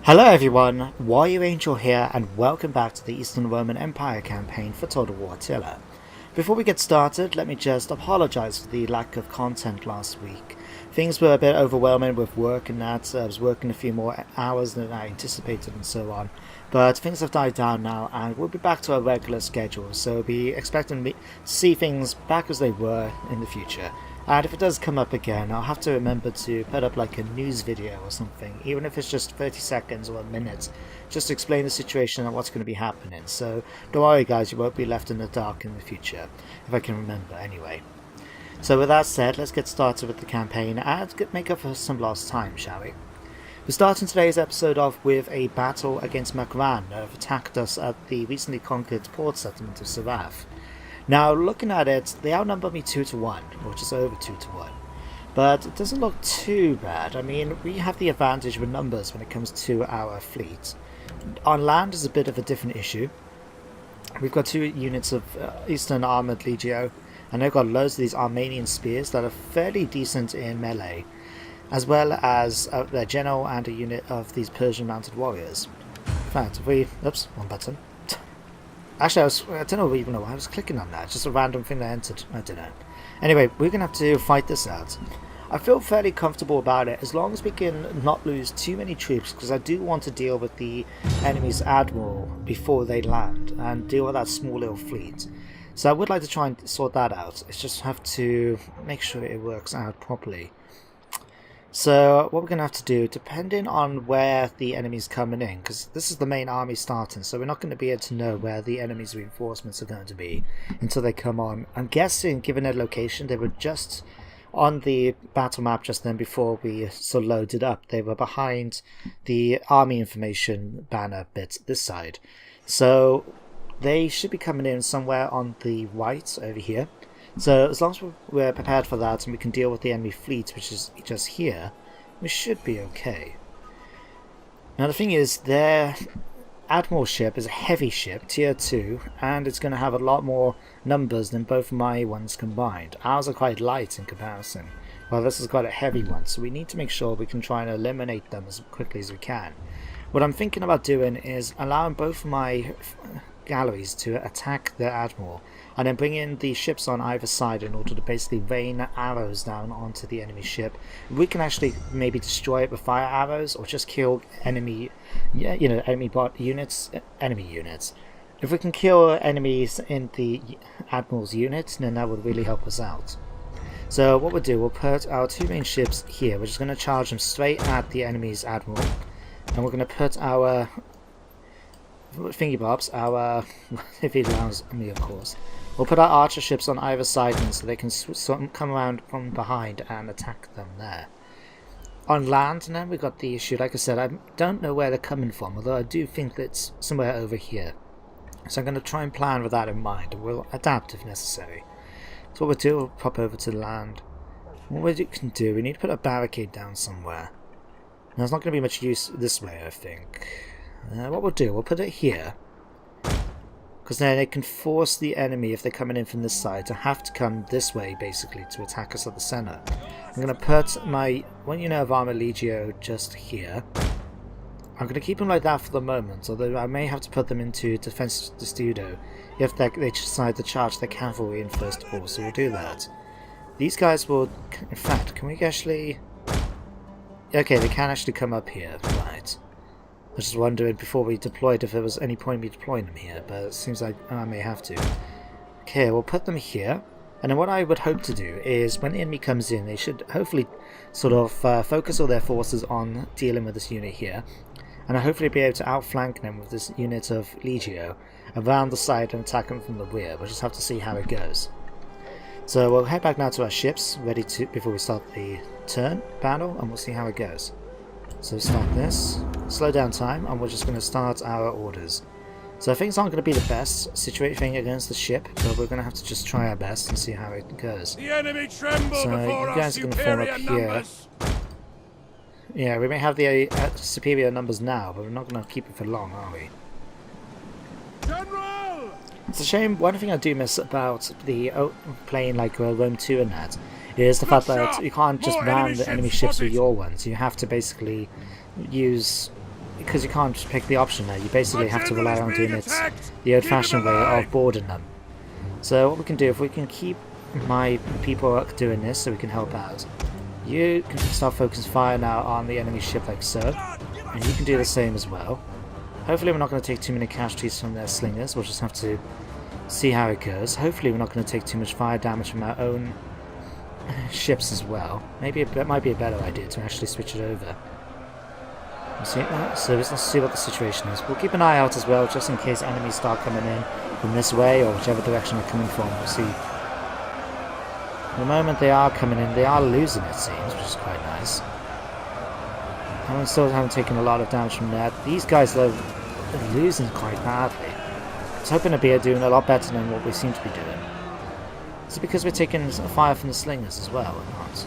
Hello everyone, Warrior Angel here and welcome back to the Eastern Roman Empire campaign for Total War Attila. Before we get started, let me just apologise for the lack of content last week. Things were a bit overwhelming with work and that, I was working a few more hours than I anticipated and so on. But things have died down now and we'll be back to our regular schedule, so be expecting me to see things back as they were in the future. And if it does come up again, I'll have to remember to put up like a news video or something, even if it's just 30 seconds or a minute, just to explain the situation and what's going to be happening. So don't worry guys, you won't be left in the dark in the future, if I can remember anyway. So with that said, let's get started with the campaign and make up for some lost time, shall we? We're starting today's episode off with a battle against Makran that have attacked us at the recently conquered port settlement of Sarath. Now, looking at it, they outnumber me 2 to 1, or just over 2 to 1. But it doesn't look too bad. I mean, we have the advantage with numbers when it comes to our fleet. On land is a bit of a different issue. We've got 2 units of Eastern Armoured Legio, and they've got loads of these Armenian spears that are fairly decent in melee, as well as their general and a unit of these Persian mounted warriors. In fact, if we... oops, one button. Actually, I don't even know why I was clicking on that. It's just a random thing that entered. I don't know. Anyway, we're going to have to fight this out. I feel fairly comfortable about it as long as we can not lose too many troops, because I do want to deal with the enemy's admiral before they land and deal with that small little fleet. So I would like to try and sort that out. It's just have to make sure it works out properly. So what we're going to have to do, depending on where the enemy's coming in, because this is the main army starting, so we're not going to be able to know where the enemy's reinforcements are going to be until they come on. I'm guessing, given their location, they were just on the battle map just then before we sort of loaded up. They were behind the army information banner bit this side. So they should be coming in somewhere on the right over here. So as long as we're prepared for that and we can deal with the enemy fleet, which is just here, we should be okay. Now the thing is, their Admiral ship is a heavy ship, tier 2, and it's going to have a lot more numbers than both my ones combined. Ours are quite light in comparison, while this is quite a heavy one, so we need to make sure we can try and eliminate them as quickly as we can. What I'm thinking about doing is allowing both of my galleries to attack their Admiral, and then bring in the ships on either side in order to basically rain arrows down onto the enemy ship. We can actually maybe destroy it with fire arrows, or just kill enemy, enemy units. If we can kill enemies in the Admiral's unit, then that would really help us out. So what we'll do, we'll put our 2 main ships here. We're just going to charge them straight at the enemy's Admiral, and we're going to put our thingy bobs, if he allows me of course. We'll put our archer ships on either side so they can come around from behind and attack them there. On land now we've got the issue, like I said, I don't know where they're coming from, although I do think that it's somewhere over here. So I'm going to try and plan with that in mind, and we'll adapt if necessary. So what we'll do, we'll pop over to land. What we can do, we need to put a barricade down somewhere. Now there's not going to be much use this way, I think. What we'll do, we'll put it here, because then it can force the enemy, if they're coming in from this side, to have to come this way basically to attack us at the centre. I'm going to put my 1 unit of Armour Legio just here. I'm going to keep them like that for the moment, although I may have to put them into Defense Testudo if they decide to charge their cavalry in first of all, so we'll do that. These guys will, in fact, can we actually... okay, they can actually come up here, right. I was just wondering before we deployed if there was any point in me deploying them here, but it seems like I may have to. Okay, we'll put them here, and then what I would hope to do is when the enemy comes in, they should hopefully sort of focus all their forces on dealing with this unit here, and I'll hopefully be able to outflank them with this unit of Legio around the side and attack them from the rear. We'll just have to see how it goes. So we'll head back now to our ships, ready to before we start the turn battle, and we'll see how it goes. So start this, slow down time, and we're just going to start our orders. So things aren't going to be the best situation against the ship, but we're going to have to just try our best and see how it goes. The enemy tremble so before you guys are going to form up numbers. Here. Yeah, we may have the superior numbers now, but we're not going to keep it for long, are we? General! It's a shame. One thing I do miss about the playing like Rome 2 and that is the fact that you can't just ram the enemy ships with your ones. You have to basically use because you can't just pick the option there. You basically have to rely on doing it the old-fashioned way of boarding them. So what we can do, if we can keep my people doing this so we can help out, you can start focusing fire now on the enemy ship like so, and you can do the same as well. Hopefully we're not going to take too many casualties from their slingers, we'll just have to see how it goes. Hopefully we're not going to take too much fire damage from our own ships as well. Maybe it might be a better idea to actually switch it over. So let's see what the situation is. We'll keep an eye out as well, just in case enemies start coming in from this way or whichever direction they're coming from. We'll see. At the moment they are coming in, they are losing it seems, which is quite nice. I still haven't taken a lot of damage from that. These guys though are losing quite badly. I was hoping to be doing a lot better than what we seem to be doing. Is it because we're taking fire from the slingers as well or not?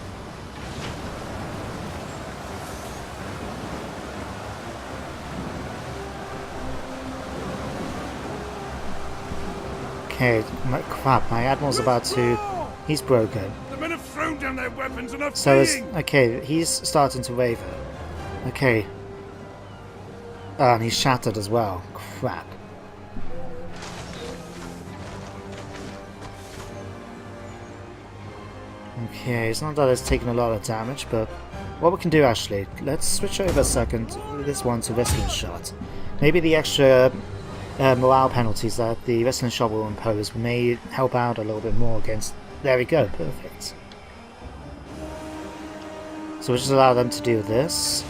Okay, crap, my admiral's about to... He's broken. The men have thrown down their weapons and are So fleeing. okay, he's starting to waver. Okay. Oh, and he's shattered as well. Crap. Okay, it's not that it's taken a lot of damage, but what we can do actually, let's switch over a second this one to Wrestling Shot. Maybe the extra morale penalties that the Wrestling Shot will impose may help out a little bit more against... There we go, perfect. So we'll just allow them to do this.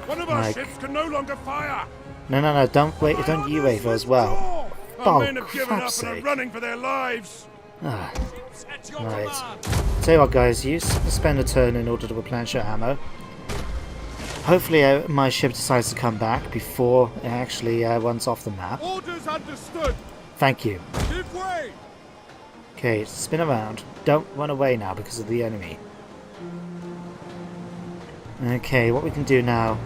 One of our ships can no longer fire. No, don't wait, don't you waver as well. Our men have given up crap's and are sake. running for their lives. Ah, right. Tell you what guys, you spend a turn in order to replenish your ammo. Hopefully my ship decides to come back before it actually runs off the map. Orders understood. Thank you. Give way. Okay, spin around. Don't run away now because of the enemy. Okay, what we can do now...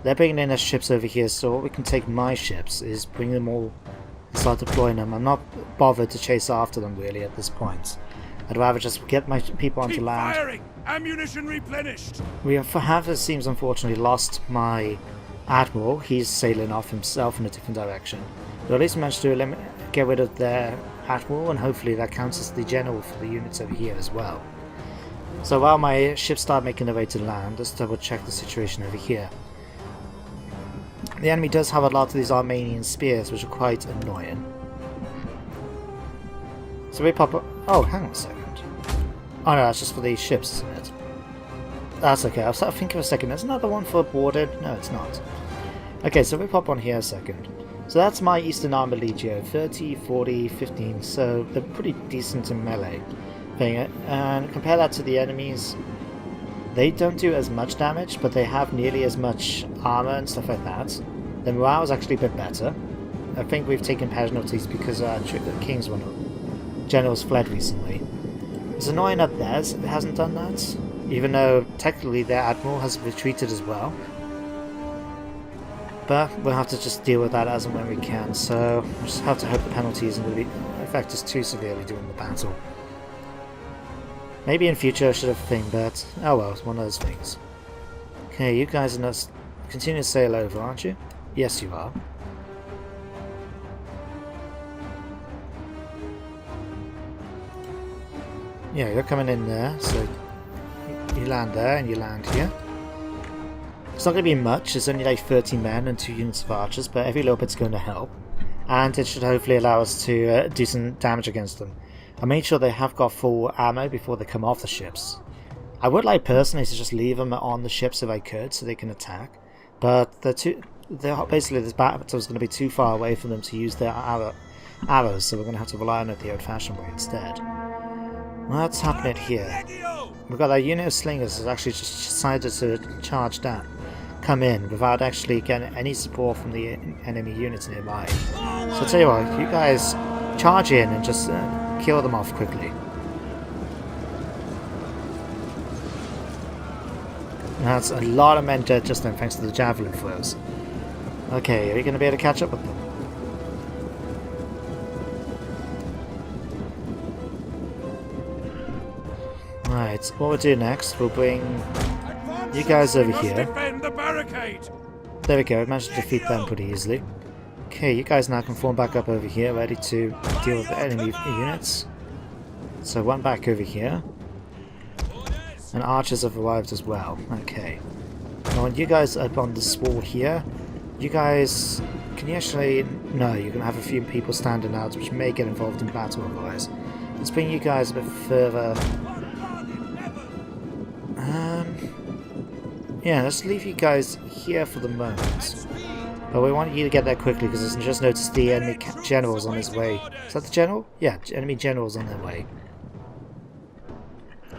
They're bringing in their ships over here, so what we can take my ships is bring them all and start deploying them. I'm not bothered to chase after them really at this point. I'd rather just get my people onto Keep land. firing. Ammunition replenished. We have, it seems, unfortunately lost my admiral. He's sailing off himself in a different direction. But at least we managed to get rid of their admiral, and hopefully that counts as the general for the units over here as well. So while my ships start making their way to land, let's double check the situation over here. The enemy does have a lot of these Armenian spears, which are quite annoying. So we pop up... Oh, hang on a second. Oh no, that's just for these ships, isn't it? That's okay, I was thinking for a second, there's another one for boarded? No, it's not. Okay, so we pop on here a second. So that's my Eastern Armor Legio, 30, 40, 15, so they're pretty decent in melee thing. And compare that to the enemies, they don't do as much damage, but they have nearly as much armor and stuff like that. The morale is actually a bit better. I think we've taken casualties because the King's generals fled recently. It's annoying that theirs hasn't done that, even though technically their admiral has retreated as well. But we'll have to just deal with that as and when we can, so we'll just have to hope the penalty isn't going to affect us too severely during the battle. Maybe in future I should have thing, but oh well, it's one of those things. Okay, you guys are not continue to sail over, aren't you? Yes, you are. Yeah, you're coming in there, so you land there and you land here. It's not going to be much, it's only like 30 men and 2 units of archers, but every little bit's going to help. And it should hopefully allow us to do some damage against them. I made sure they have got full ammo before they come off the ships. I would like personally to just leave them on the ships if I could, so they can attack. But basically this battle is going to be too far away for them to use their arrows, so we're going to have to rely on it the old-fashioned way instead. What's happening here? We've got our unit of slingers has actually just decided to charge down, come in without actually getting any support from the enemy units nearby. So I'll tell you what, you guys charge in and just kill them off quickly. That's a lot of men dead just then thanks to the javelin throws. Okay, are we going to be able to catch up with them? Right, what we'll do next, we'll bring you guys over here. Defend the barricade. There we go, we managed to defeat them pretty easily. Okay, you guys now can form back up over here, ready to deal with the enemy units. So one back over here. And archers have arrived as well. Okay. Now you guys up on this wall here, you guys... Can you actually... No, you're going to have a few people standing out which may get involved in battle otherwise. Let's bring you guys a bit further... Yeah, let's leave you guys here for the moment. But we want you to get there quickly because I just noticed the enemy general's on his way. Is that the general? Yeah, enemy general's on their way.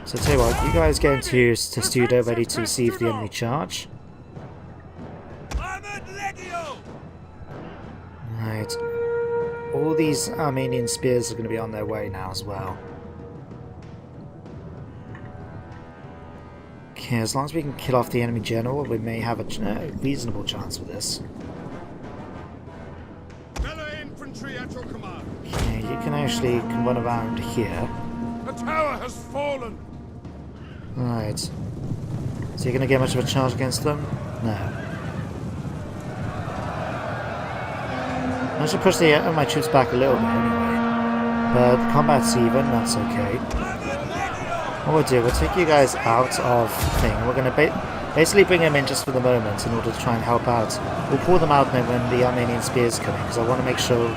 So tell you what, you guys get into Testudo ready to receive the enemy charge. Right. All these Armenian spears are going to be on their way now as well. Okay, as long as we can kill off the enemy general, we may have a reasonable chance with this. Okay, you can actually run around here. The tower has fallen. Right. So you're going to get much of a charge against them? No. I should push my troops back a little bit anyway. But the combat's even, that's okay. What we'll do, we'll take you guys out of the thing. We're going to basically bring them in just for the moment in order to try and help out. We'll pull them out when the Armenian spears come in, because I want to make sure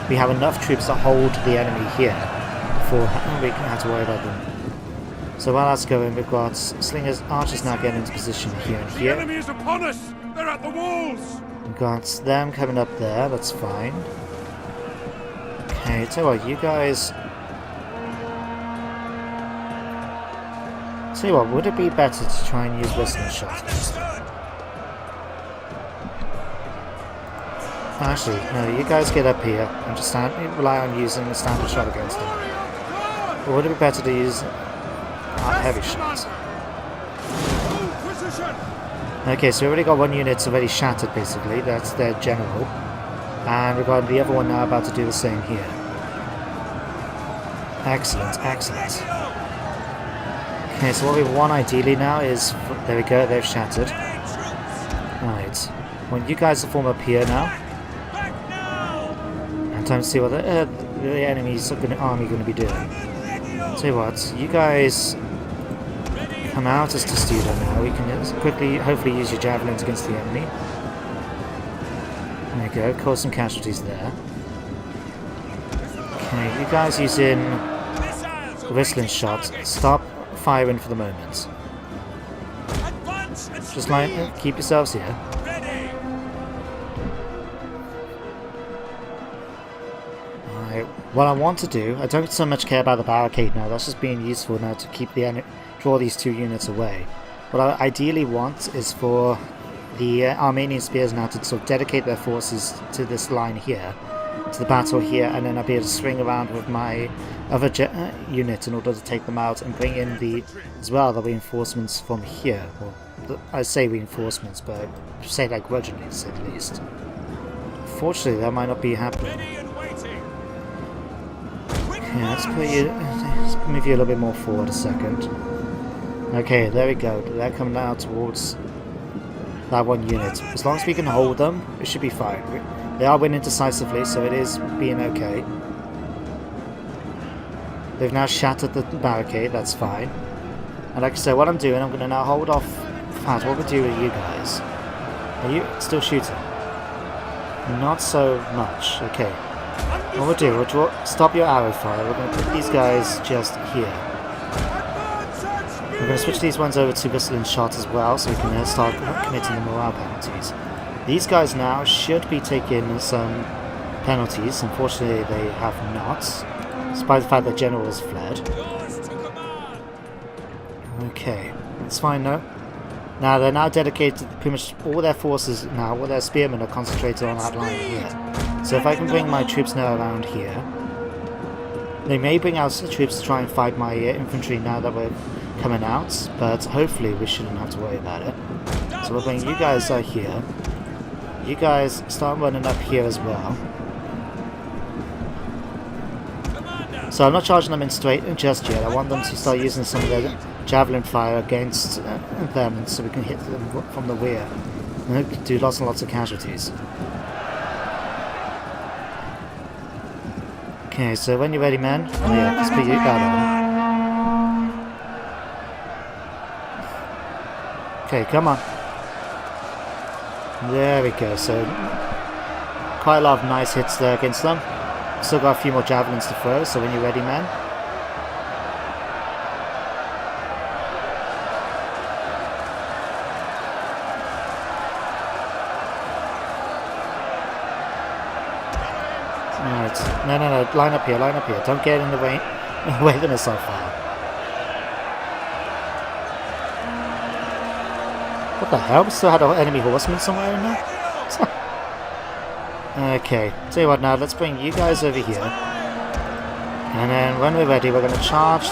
we have enough troops to hold the enemy here before we can have to worry about them. So while that's going, we've got slingers, archers now getting into position here and here. The enemy is upon us! They're at the walls! We've got them coming up there, that's fine. Okay, tell you what, you guys... Tell you what, would it be better to try and use whistling shots against them? Actually, no, you guys get up here and just rely on using the standard shot against them. Or would it be better to use heavy shots? Okay, so we already got one unit already shattered basically, that's their general. And we've got the other one now about to do the same here. Excellent, excellent. Okay, so what we want ideally now is... There we go, they've shattered. Right. Well, you guys to form up here now. And time to see what the enemy's army going to be doing. Tell you what, you guys come out as Testudo now. We can quickly, hopefully, use your javelins against the enemy. There you go, cause some casualties there. Okay, you guys using the whistling shot. Stop firing for the moment. Just keep yourselves here. Alright, what I want to do, I don't so much care about the barricade now, that's just being useful now to keep the draw these two units away. What I ideally want is for the Armenian spears now to sort of dedicate their forces to this line here, to the battle here, and then I'll be able to swing around with my other unit in order to take them out and bring in the reinforcements from here. Well, I say reinforcements, but I say that grudgingly at least. Fortunately, that might not be happening. Yeah, let's move you a little bit more forward a second. Okay, there we go. They're coming now towards that one unit. As long as we can hold them, it should be fine. They are winning decisively, so it is being okay. They've now shattered the barricade, that's fine. And like I said, what I'm doing, I'm going to now hold off. What we do with you guys? Are you still shooting? Not so much. Okay. What we'll do, stop your arrow fire. We're going to put these guys just here. We're going to switch these ones over to whistling shot as well, so we can start committing the morale penalties. These guys now should be taking some penalties. Unfortunately, they have not, despite the fact that General has fled. Okay, that's fine though. Now they're now dedicated, pretty much all their forces now, all their spearmen are concentrated on that line here. So if I can bring my troops now around here, they may bring out troops to try and fight my infantry now that we're coming out, but hopefully we shouldn't have to worry about it. So we'll bring you guys out here. You guys start running up here as well. So I'm not charging them in straight just yet. I want them to start using some of their javelin fire against them so we can hit them from the rear. And do lots and lots of casualties. Okay, so when you're ready, men. Oh yeah, let's put that on. Okay, come on. There we go, so quite a lot of nice hits there against them. Still got a few more javelins to throw, so when you're ready, men. Alright, no, line up here, don't get in the way of the missile fire. What the hell? We still had an enemy horseman somewhere in there? Okay, tell you what now, let's bring you guys over here. And then when we're ready, we're going to charge...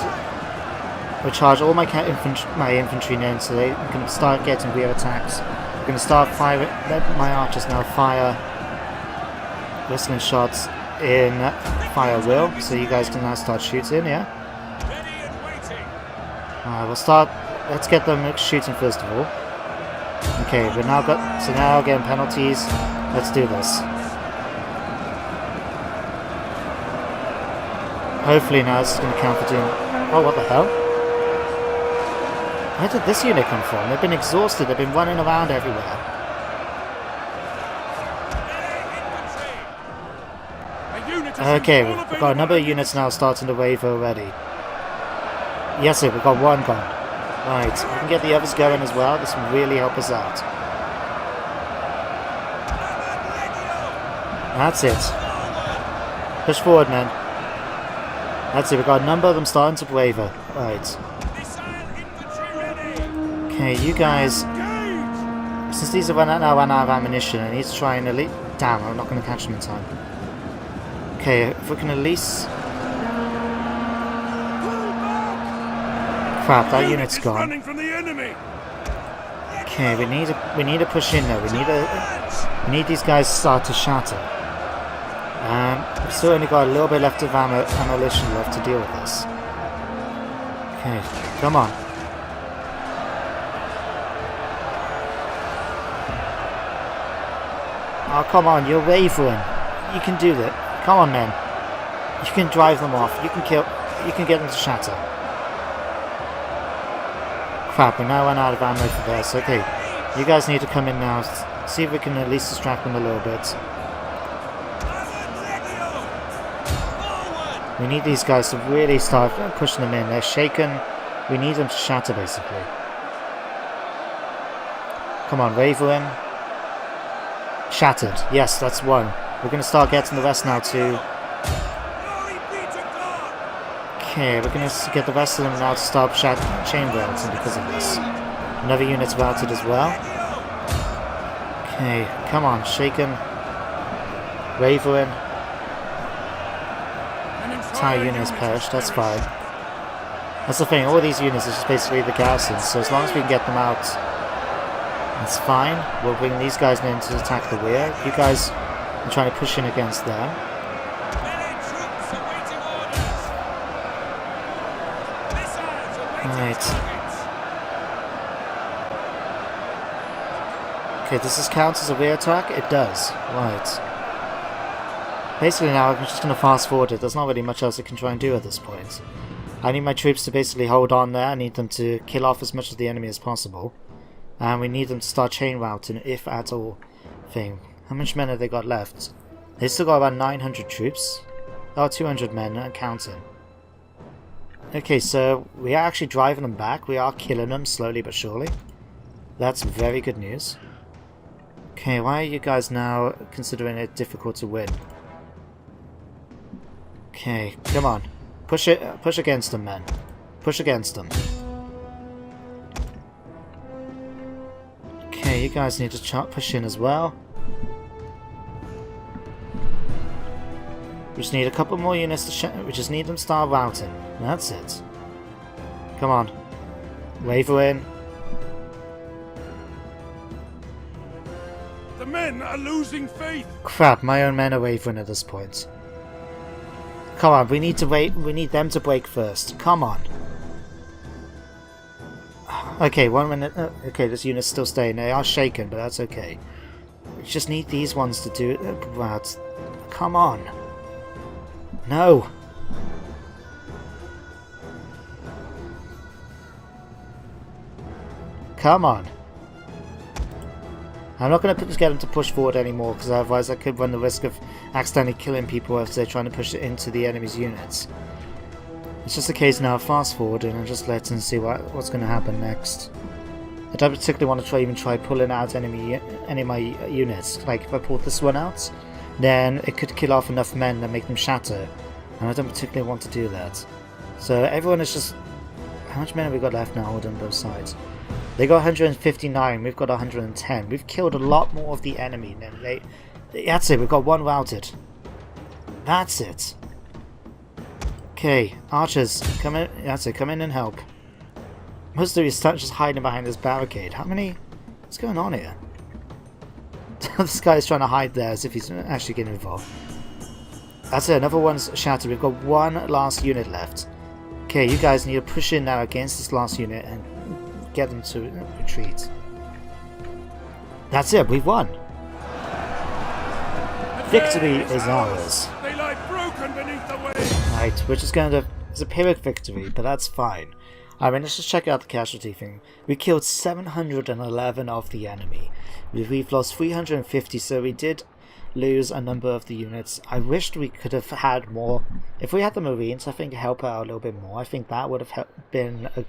We'll charge all my infantry in so they can start getting rear attacks. We're going to start firing... Let my archers now fire whistling shots in fire will, so you guys can now start shooting, yeah? Alright, we'll start... Let's get them shooting first of all. Okay, we're now got... So now getting penalties. Let's do this. Hopefully now this is going to count for doing... Oh, what the hell? Where did this unit come from? They've been exhausted, they've been running around everywhere. Okay, we've got a number of units now starting to waver already. Yes sir, we've got one gone. Right, we can get the others going as well, this will really help us out. That's it. Push forward, men. That's it, we've got a number of them starting to waver. Right. Okay, you guys... Since these are now run out of ammunition, I need to try and elite... Damn, I'm not going to catch them in time. Okay, if we can at least... Crap, that unit's gone. Okay, we need to push in though. We need these guys to start to shatter. We've still only got a little bit left of ammunition left to deal with this. Okay, come on. Oh, come on, you're wavering. You can do that. Come on, men. You can drive them off. You can get them to shatter. Crap, we now run out of ammo for this. Okay, you guys need to come in now. See if we can at least distract them a little bit. We need these guys to really start pushing them in. They're shaken. We need them to shatter, basically. Come on, Raven. Shattered. Yes, that's one. We're going to start getting the rest now too. Okay, we're going to get the rest of them now to start chain routing because of this. Another unit's routed as well. Okay, come on, shaken. Raven. Entire unit has perished, that's fine. That's the thing, all these units are just basically the garrisons, so as long as we can get them out, that's fine. We'll bring these guys in to attack the rear. You guys are trying to push in against them. Right. Okay, does this count as a rear attack? It does. Right. Basically now I'm just going to fast forward it. There's not really much else I can try and do at this point. I need my troops to basically hold on there. I need them to kill off as much of the enemy as possible. And we need them to start chain routing, if at all. Thing. How much men have they got left? They still got about 900 troops. Oh, 200 men, and counting. Okay, so we are actually driving them back. We are killing them slowly but surely. That's very good news. Okay, why are you guys now considering it difficult to win? Okay, come on. Push against them, men. Push against them. Okay, you guys need to push in as well. We just need a couple more units to we just need them to start routing. That's it. Come on. Waver in. The men are losing faith. Crap, my own men are wavering at this point. Come on, we need to wait. We need them to break first. Come on. Okay, 1 minute. Okay, this unit's still staying. They are shaken, but that's okay. We just need these ones to do it. Wow, come on. No. Come on. I'm not going to get them to push forward anymore, because otherwise I could run the risk of accidentally killing people if they're trying to push it into the enemy's units. It's just a case now of fast forwarding and just letting see what's going to happen next. I don't particularly want to even try pulling out any of my units. Like if I pull this one out, then it could kill off enough men that make them shatter, and I don't particularly want to do that. So everyone is just... How much men have we got left now on both sides? They got 159, we've got 110. We've killed a lot more of the enemy than they... That's it, we've got one routed. That's it. Okay, archers, come in. That's it, come in and help. Most of you start just hiding behind this barricade. How many... What's going on here? This guy's trying to hide there as if he's actually getting involved. That's it, another one's shattered. We've got one last unit left. Okay, you guys need to push in now against this last unit and get them to retreat. That's it, we've won. Victory is ours. They lie broken beneath the weight. Right, we're just going to... It's a Pyrrhic victory, but that's fine. I mean, let's just check out the casualty thing. We killed 711 of the enemy. We've lost 350, so we did lose a number of the units. I wished we could have had more. If we had the Marines, I think help out a little bit more. I think that would have been a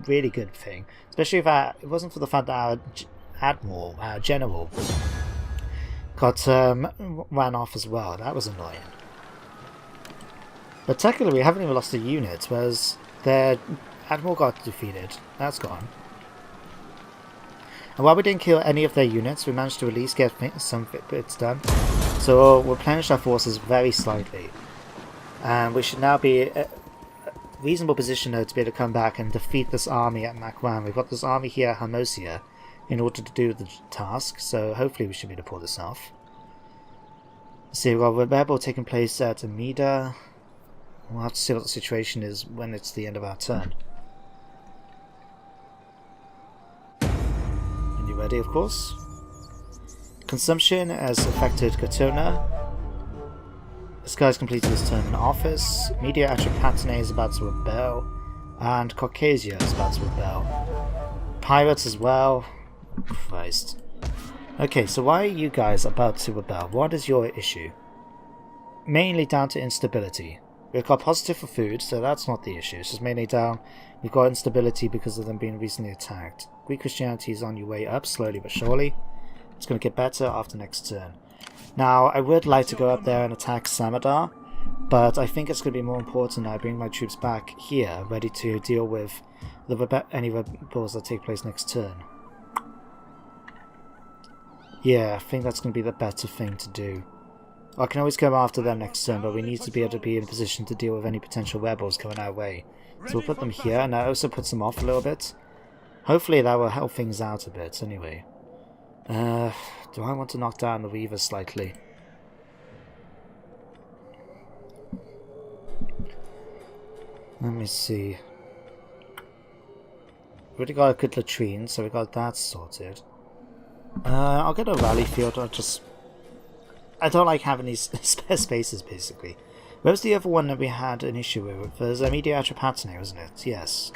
really good thing. Especially if it wasn't for the fact that our Admiral, our General, got ran off as well. That was annoying. But technically we haven't even lost a unit, whereas their Admiral got defeated. That's gone. And while we didn't kill any of their units, we managed to at least get some bits done. So we'll replenish our forces very slightly. And we should now be in a reasonable position though to be able to come back and defeat this army at Makwan. We've got this army here at Hermosia in order to do the task, so hopefully we should be able to pull this off. Let's see, we've got a rebel taking place at Amida. We'll have to see what the situation is when it's the end of our turn. And you ready, of course? Consumption has affected Katona. This guy's completed his term in office. Media Atropatene is about to rebel. And Caucasia is about to rebel. Pirates as well. Christ. Okay, so why are you guys about to rebel? What is your issue? Mainly down to instability. We've got positive for food, so that's not the issue. It's just mainly down. We've got instability because of them being recently attacked. Greek Christianity is on your way up, slowly but surely. It's going to get better after next turn. Now, I would like to go up there and attack Samadar, but I think it's going to be more important I bring my troops back here, ready to deal with any rebels that take place next turn. Yeah, I think that's going to be the better thing to do. I can always come after them next turn, but we need to be able to be in a position to deal with any potential rebels coming our way. So we'll put them here, and that also puts them off a little bit. Hopefully that will help things out a bit, anyway. Do I want to knock down the Weavers slightly? Let me see. We already got a good latrine, so we got that sorted. I'll get a rally field. I don't like having these spare spaces, basically. Where was the other one that we had an issue with? There's a Media Atropatene, wasn't it? Yes.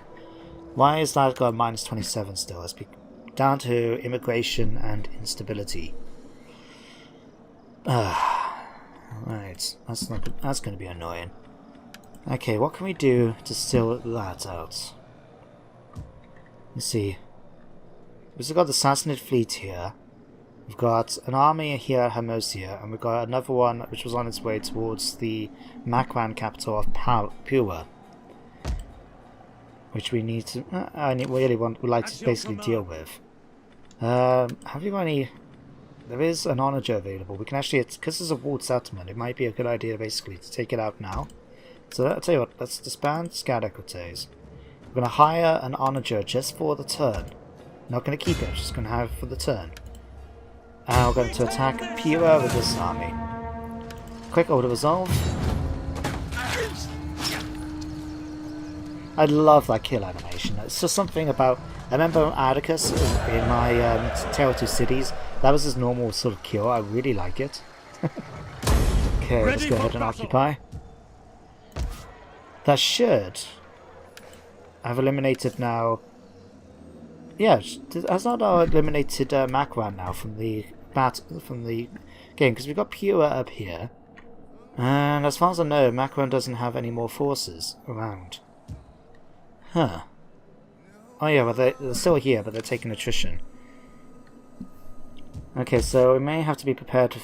Why is that got minus 27 still? It's down to immigration and instability. Right. That's going to be annoying. Okay, what can we do to still that out? Let's see. We've got the Sassanid fleet here. We've got an army here at Hermosia, and we've got another one which was on its way towards the Makwan capital of Pua, which we need to. Would like to basically deal with. Have you got any? There is an onager available. We can actually, because it's a walled settlement, it might be a good idea basically to take it out now. So I'll tell you what. Let's disband Scadecotes. We're going to hire an onager just for the turn. Not going to keep it. Just going to have it for the turn. And we're going to attack Pura with this army. Quick order resolve. I love that kill animation. It's just something about I remember Atticus in my Tale of Two Cities. That was his normal sort of kill. I really like it. Okay, let's go ahead and occupy. That should. I've eliminated now. Yeah, has not eliminated Macron now from the game, because we've got Pura up here, and as far as I know, Macron doesn't have any more forces around. Huh. Oh yeah, well they're still here, but they're taking attrition. Okay, so we may have to be prepared to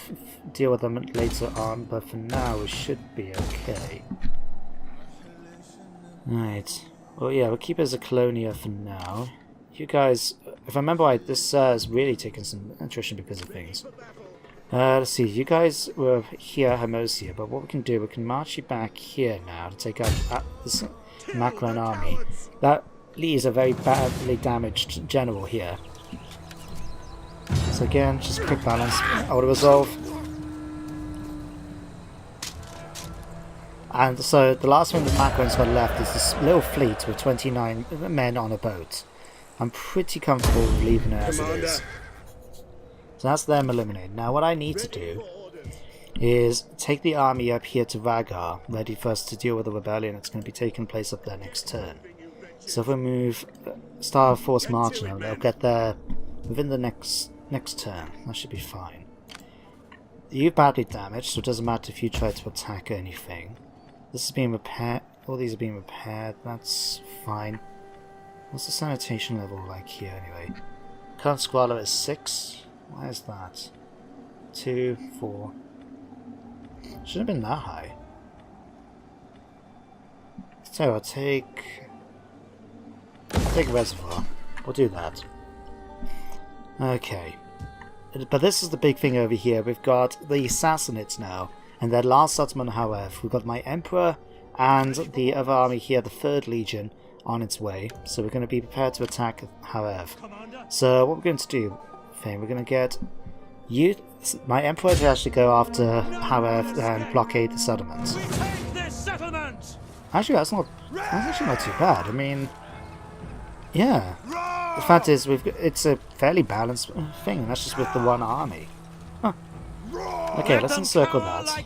deal with them later on, but for now we should be okay. Right. Well, yeah, we'll keep it as a colonia for now. You guys, if I remember right, this is really taking some attrition because of things. Let's see, you guys were here at Hermosia, but what we can do, we can march you back here now to take out this Macron army. That leaves a very badly damaged general here. So again, just quick balance, auto resolve. And so the last one that Macron's got left is this little fleet with 29 men on a boat. I'm pretty comfortable with leaving it as it is. So that's them eliminated. Now what I need to do is take the army up here to Vagar, ready for us to deal with the rebellion that's going to be taking place up there next turn. So if we move Star Force marching them, they'll get there within the next turn. That should be fine. You're badly damaged, so it doesn't matter if you try to attack or anything. This is being repaired. All these are being repaired. That's fine. What's the sanitation level like here anyway? Current squalor is 6. Why is that? 2, 4. Shouldn't have been that high. So I'll take reservoir. We'll do that. Okay. But this is the big thing over here. We've got the Sassanids now, and their last settlement, however. We've got my Emperor and the other army here, the 3rd Legion, on its way. So we're going to be prepared to attack, however. So what we're going to do, we're going to get you, my Emperor, to actually go after however and blockade the settlements. Actually, that's actually not too bad. I mean, yeah. The fact is, it's a fairly balanced thing, and that's just with the one army. Huh. Okay, let's encircle that.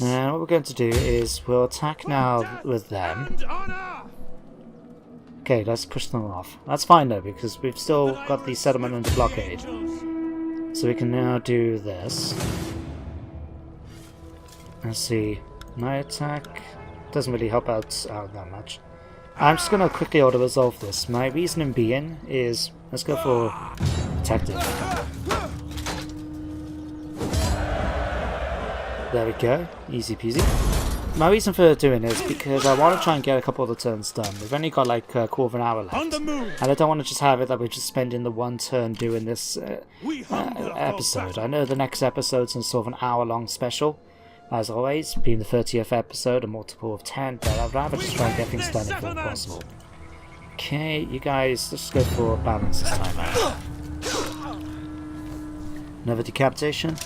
And what we're going to do is we'll attack now with them. Okay, let's push them off. That's fine though, because we've still got the settlement under blockade. So we can now do this. Let's see. Night attack doesn't really help out that much. I'm just going to quickly auto-resolve this. My reasoning being is, let's go for protective. There we go, easy peasy. My reason for doing this is because I want to try and get a couple of the turns done. We've only got like a quarter of an hour left, and I don't want to just have it that we're just spending the one turn doing this episode. I know the next episode's sort of an hour-long special, as always, being the 30th episode, a multiple of 10, but I'd rather just try and get things done if all possible. Okay, you guys, let's go for balance this time out. Another decapitation,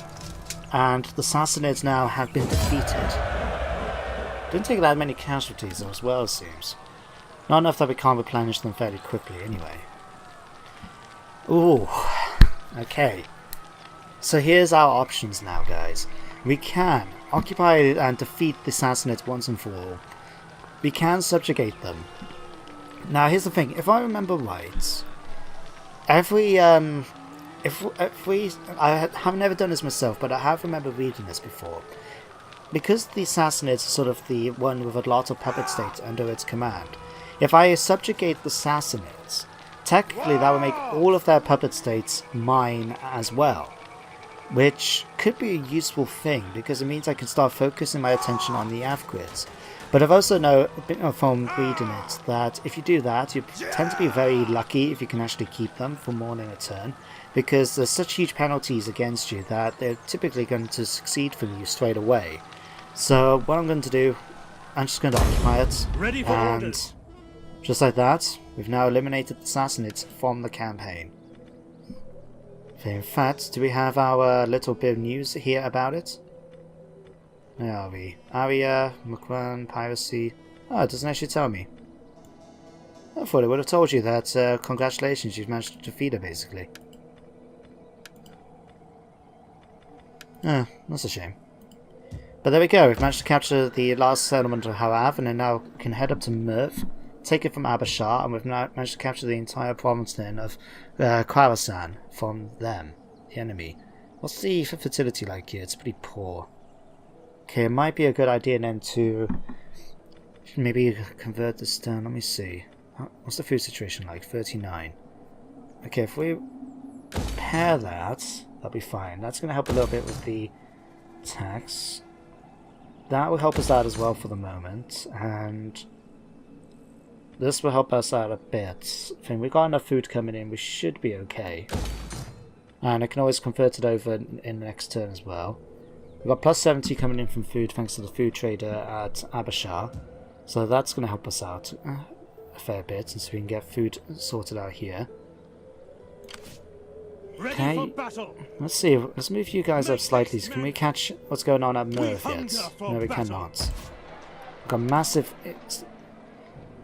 and the Sassanids now have been defeated. Didn't take that many casualties as well, it seems. Not enough that we can't replenish them fairly quickly anyway. Ooh, okay. So here's our options now, guys. We can occupy and defeat the Sassanids once and for all. We can subjugate them. Now here's the thing, if I remember right, I have never done this myself, but I have remembered reading this before. Because the Sassanids are sort of the one with a lot of puppet states under its command, if I subjugate the Sassanids, technically that would make all of their puppet states mine as well. Which could be a useful thing, because it means I can start focusing my attention on the Avgrids. But I've also know from reading it that if you do that, you tend to be very lucky if you can actually keep them for more than a turn, because there's such huge penalties against you that they're typically going to succeed from you straight away. So what I'm going to do, I'm just going to occupy it, and just like that, we've now eliminated the Sassanids from the campaign. In fact, do we have our little bit of news here about it? Where are we? Aria, Macron, Piracy. Oh, it doesn't actually tell me. I thought I would have told you that, congratulations, you've managed to defeat her, basically. That's a shame. But there we go, we've managed to capture the last settlement of Harav, and then now can head up to Merv, take it from Abashar, and we've now managed to capture the entire province then of Khurasan from them, the enemy. What's the fertility like here? It's pretty poor. Okay, it might be a good idea then to maybe convert this down. Let me see. What's the food situation like? 39. Okay, if we pair that, that'll be fine. That's going to help a little bit with the tax. That will help us out as well for the moment, and this will help us out a bit. I think we've got enough food coming in, we should be okay. And I can always convert it over in the next turn as well. We've got plus 70 coming in from food thanks to the food trader at Abashar, so that's going to help us out a fair bit, since we can get food sorted out here. Okay, let's see, let's move you guys up slightly. Can we catch what's going on at Merv yet? No, we cannot. We've got massive...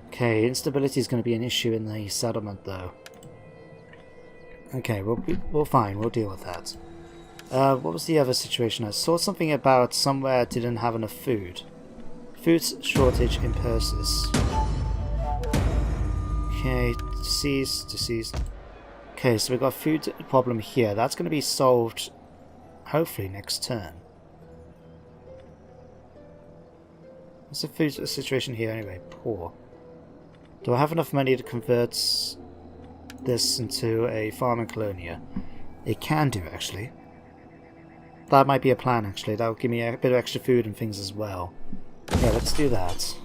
Okay, instability is going to be an issue in the settlement though. Okay, we'll fine, we'll deal with that. What was the other situation? I saw something about somewhere didn't have enough food. Food shortage in Persis. Okay, deceased. Okay, so we've got a food problem here. That's going to be solved, hopefully, next turn. What's the food situation here anyway? Poor. Do I have enough money to convert this into a farming colonia? It can do, actually. That might be a plan, actually. That will give me a bit of extra food and things as well. Yeah, let's do that.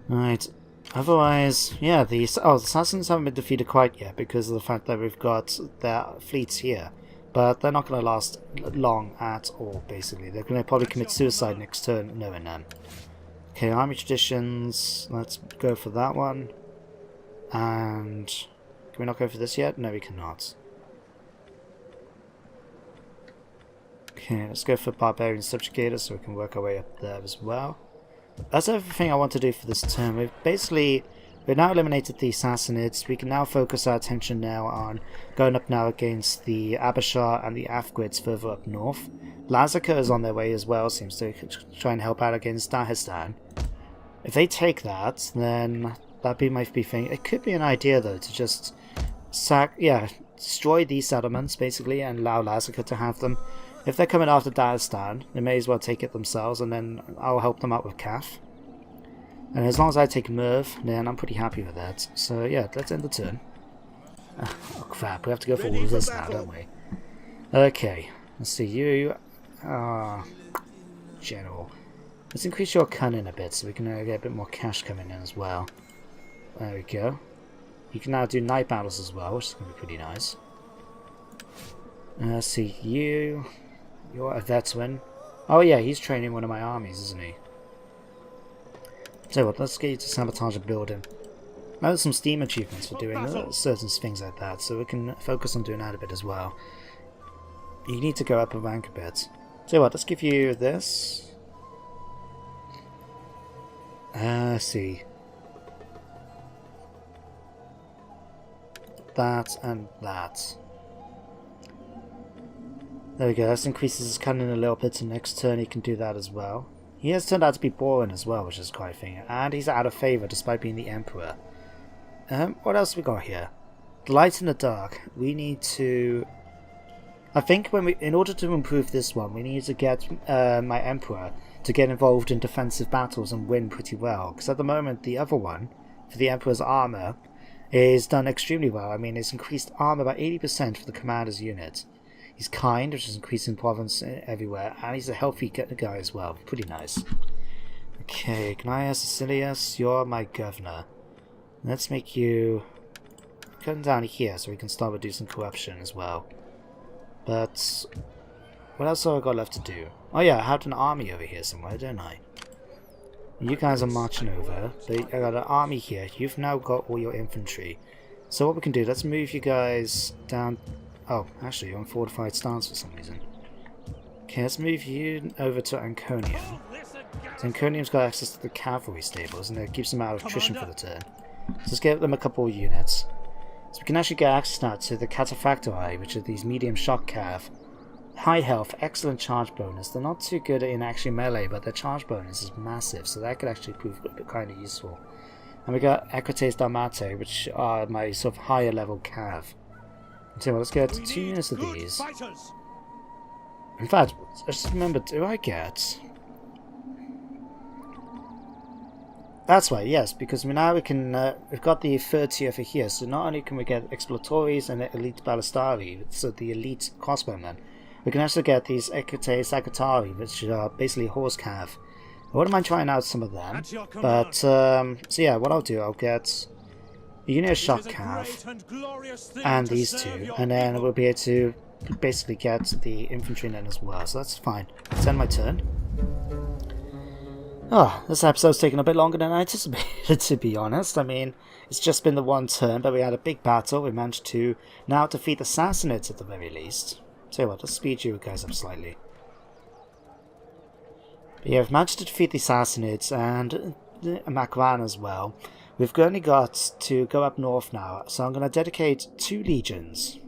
Right. Otherwise, yeah, the assassins haven't been defeated quite yet because of the fact that we've got their fleets here. But they're not going to last long at all, basically. They're going to probably commit suicide next turn, knowing them. Okay, army traditions. Let's go for that one. And can we not go for this yet? No, we cannot. Okay, let's go for barbarian subjugator so we can work our way up there as well. That's everything I want to do for this turn. We've now eliminated the Sassanids. We can now focus our attention now on going up now against the Abashar and the Afgwids further up north. Lazaka is on their way as well, seems to try and help out against Dagestan. If they take that, then that might be thing. It could be an idea though to just destroy these settlements basically and allow Lazaka to have them. If they're coming after Dagestan, they may as well take it themselves, and then I'll help them out with Kaf. And as long as I take Merv, then I'm pretty happy with that. So yeah, let's end the turn. Oh crap, we have to go for all of this now, don't we? Okay, let's see, you... General. Let's increase your cunning a bit so we can get a bit more cash coming in as well. There we go. You can now do night battles as well, which is going to be pretty nice. Let's see, you're a veteran. Oh yeah, he's training one of my armies, isn't he? So what, let's get you to sabotage a building. Now there's some Steam achievements for doing certain things like that, so we can focus on doing that a bit as well. You need to go up a rank a bit. So what, let's give you this. Let's see. That and that. There we go, that increases his cunning a little bit, and next turn he can do that as well. He has turned out to be boring as well, which is quite a thing, and he's out of favour despite being the Emperor. What else we got here? The light in the dark. We need to... I think in order to improve this one, we need to get my Emperor to get involved in defensive battles and win pretty well. Because at the moment, the other one, for the Emperor's armour, is done extremely well. I mean, it's increased armour by 80% for the commander's unit. He's kind, which is increasing province everywhere, and he's a healthy guy as well. Pretty nice. Okay, Gnaeus Sicilius, you're my governor. Let's make you come down here so we can start reducing corruption as well. But what else have I got left to do? Oh yeah, I had an army over here somewhere, don't I? You guys are marching over, but I got an army here. You've now got all your infantry. So what we can do, let's move you guys down. Oh, actually, you're on fortified stance for some reason. Okay, let's move you over to Anconium. Then Conium's got access to the cavalry stables, and it keeps them out of attrition for the turn. So let's get them a couple of units. So we can actually get access now to the Cataphractii, which are these medium shock cav. High health, excellent charge bonus. They're not too good in actually melee, but their charge bonus is massive, so that could actually prove kind of useful. And we got Equites Dalmate, which are my sort of higher level cav. So let's get 2 units of these. Fighters. In fact, just remember, do I get... That's right, yes, because now we can, we've got the 30 over here, so not only can we get Exploratores and Elite Ballistari, so the elite crossbowmen, we can also get these Equites Sagittari, which are basically horse cav. I wouldn't mind trying out some of them, but, so yeah, what I'll do, I'll get a unit of shock cav, and these two, and then we'll be able to basically get the infantry in as well, so that's fine. Let's end my turn. Oh, this episode's taken a bit longer than I anticipated, to be honest. I mean, it's just been the one turn, but we had a big battle. We managed to now defeat the Sassanids at the very least. Tell you what, let's speed you guys up slightly. But yeah, we've managed to defeat the Sassanids and Makran as well. We've only got to go up north now, so I'm going to dedicate 2 legions.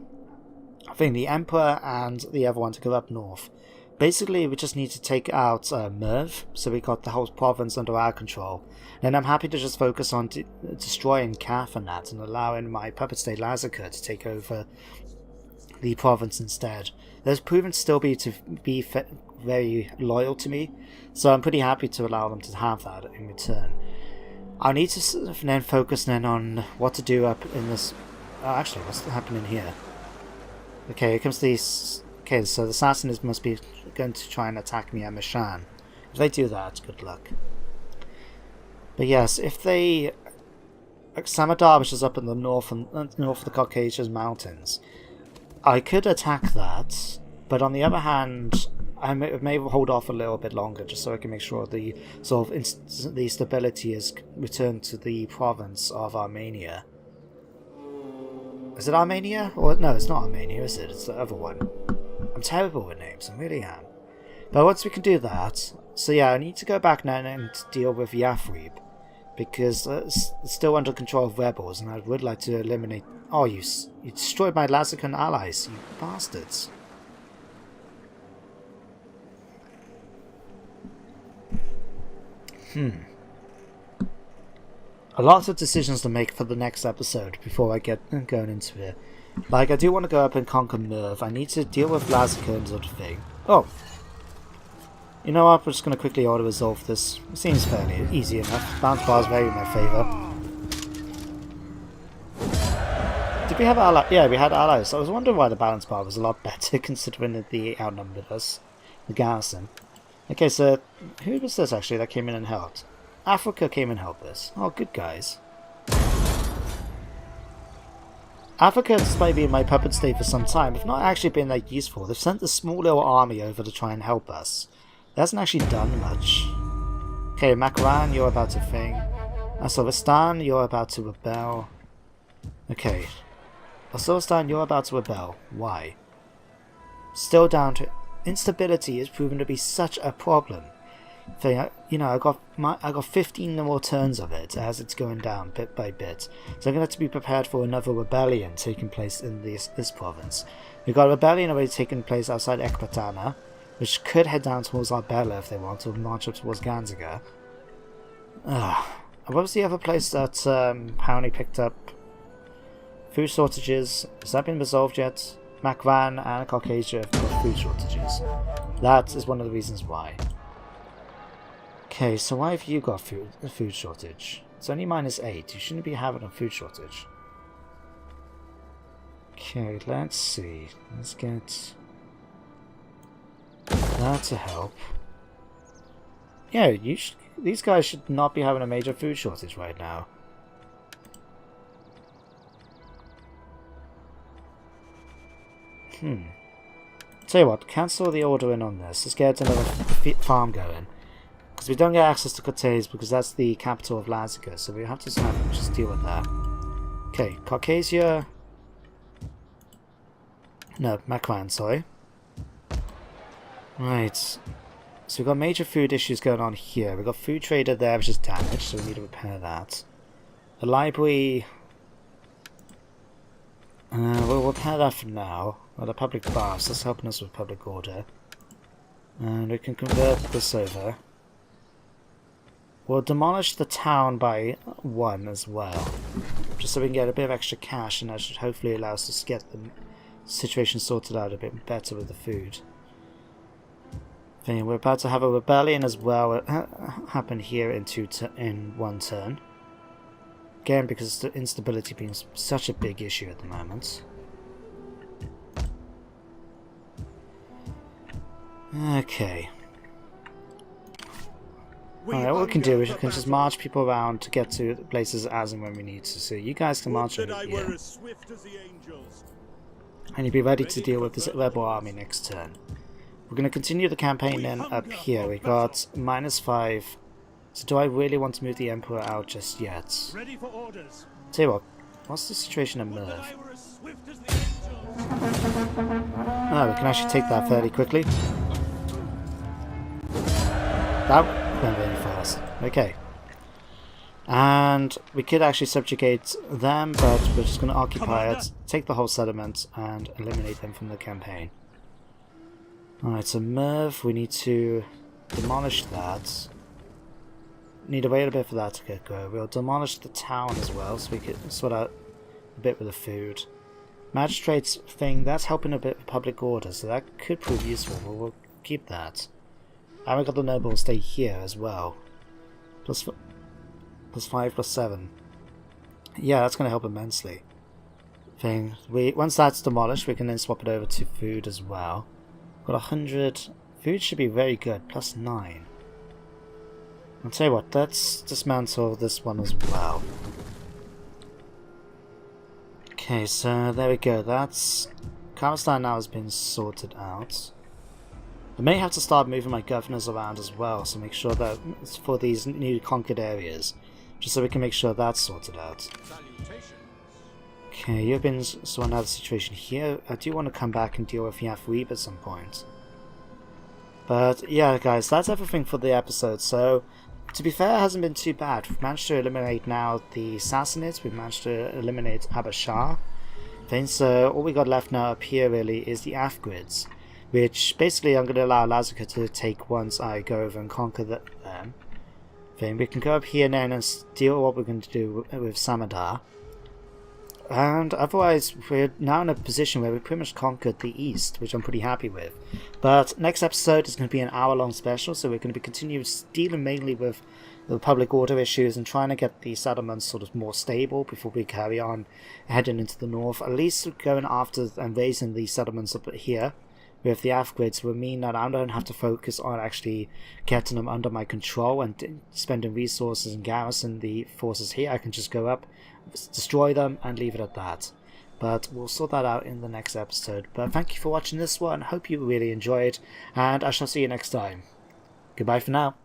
I think the Emperor and the other one to go up north. Basically, we just need to take out Merv, so we got the whole province under our control. And I'm happy to just focus on destroying Kath and that, and allowing my puppet state Lazarka to take over the province instead. There's proven to still be very loyal to me, so I'm pretty happy to allow them to have that in return. I need to sort of then focus then on what to do up in this... actually, what's happening here? Okay, here comes these... Okay, so the Sassanids must be going to try and attack me at Mishan. If they do that, good luck. But yes, if they... Samadar, which is up in the north of the Caucasus Mountains, I could attack that, but on the other hand, I may hold off a little bit longer just so I can make sure the sort of the stability is returned to the province of Armenia. Is it Armenia? Or no, it's not Armenia, is it? It's the other one. I'm terrible with names, I really am. But once we can do that, so yeah, I need to go back now and deal with Yathrib, because it's still under control of rebels, and I would like to eliminate... Oh, you destroyed my Lazican allies, you bastards. A lot of decisions to make for the next episode before I get going into it. Like, I do want to go up and conquer Merv. I need to deal with Lazica and sort of thing. Oh! You know what, we're just going to quickly auto-resolve this. It seems fairly easy enough. Bounce bar is very in my favour. Did we have allies? Yeah, we had allies. I was wondering why the balance bar was a lot better considering that they outnumbered us. The garrison. Okay, so who was this actually that came in and helped? Africa came and helped us. Oh, good guys. Africa, despite being my puppet state for some time, have not actually been that useful. They've sent a small little army over to try and help us. It hasn't actually done much. Okay, Makran, you're about to thing. Asovistan, you're about to rebel. Okay. Asovistan, you're about to rebel. Why? Still down to... Instability is proven to be such a problem. You know, I got 15 more turns of it as it's going down bit by bit. So I'm going to have to be prepared for another rebellion taking place in this province. We've got a rebellion already taking place outside Ekbatana, which could head down towards Arbela if they want to march up towards Ganziga. What was the other place that Pawnee picked up? Food shortages. Has that been resolved yet? Makran and Caucasia have got food shortages. That is one of the reasons why. Okay, so why have you got a food shortage? It's only -8. You shouldn't be having a food shortage. Okay, let's see. Let's get that to help. Yeah, these guys should not be having a major food shortage right now. Tell you what, cancel the order in on this. Let's get another farm going. Because we don't get access to Cortez because that's the capital of Lazica, so we have to just deal with that. Okay, Caucasia. No, Makran, sorry. Right. So we've got major food issues going on here. We've got food trader there which is damaged, so we need to repair that. The library... we'll repair that for now. Well, the public baths, that's helping us with public order. And we can convert this over. We'll demolish the town by 1 as well. Just so we can get a bit of extra cash, and that should hopefully allow us to get the situation sorted out a bit better with the food. We're about to have a rebellion as well happen here in 1 turn. Again, because the instability being such a big issue at the moment. Okay. Alright, what we can do is we can just march people around to get to places as and when we need to. So you guys can march over here. And you'll be ready to deal with this rebel army next turn. We're going to continue the campaign then up here. We got -5. So do I really want to move the Emperor out just yet? Ready for orders. Tell you what, what's the situation at Merv? Oh, we can actually take that fairly quickly. That went very fast. Okay. And we could actually subjugate them, but we're just going to occupy it, take the whole settlement, and eliminate them from the campaign. Alright, so Merv, we need to demolish that. Need to wait a bit for that to get going. We'll demolish the town as well, so we can sort out a bit with the food. Magistrate's thing, that's helping a bit with public order, so that could prove useful, but we'll keep that. And we've got the noble stay here as well. +5, +7. Yeah, that's going to help immensely. Once that's demolished, we can then swap it over to food as well. Got 100. Food should be very good, +9. I'll tell you what, let's dismantle this one as well. Okay, so there we go. That's... Kazakhstan now has been sorted out. I may have to start moving my governors around as well, so make sure that it's for these new conquered areas, just so we can make sure that's sorted out. Okay, you've been sorting out the situation here. I do want to come back and deal with Yaf Weeb at some point. But yeah, guys, that's everything for the episode. So, to be fair, it hasn't been too bad. We've managed to eliminate now the Sassanids, we've managed to eliminate Abashar. So all we got left now up here really is the Afgrids, which basically I'm going to allow Lazica to take once I go over and conquer them. Then we can go up here now and deal what we're going to do with Samadar. And otherwise, we're now in a position where we pretty much conquered the east, which I'm pretty happy with. But next episode is going to be an hour-long special, so we're going to be continuing dealing mainly with the public order issues and trying to get the settlements sort of more stable before we carry on heading into the north. At least going after and raising these settlements up here with the Afgrids will mean that I don't have to focus on actually getting them under my control and spending resources and garrison the forces here. I can just go up, destroy them, and leave it at that. But we'll sort that out in the next episode. But thank you for watching this one. Hope you really enjoyed, and I shall see you next time. Goodbye for now.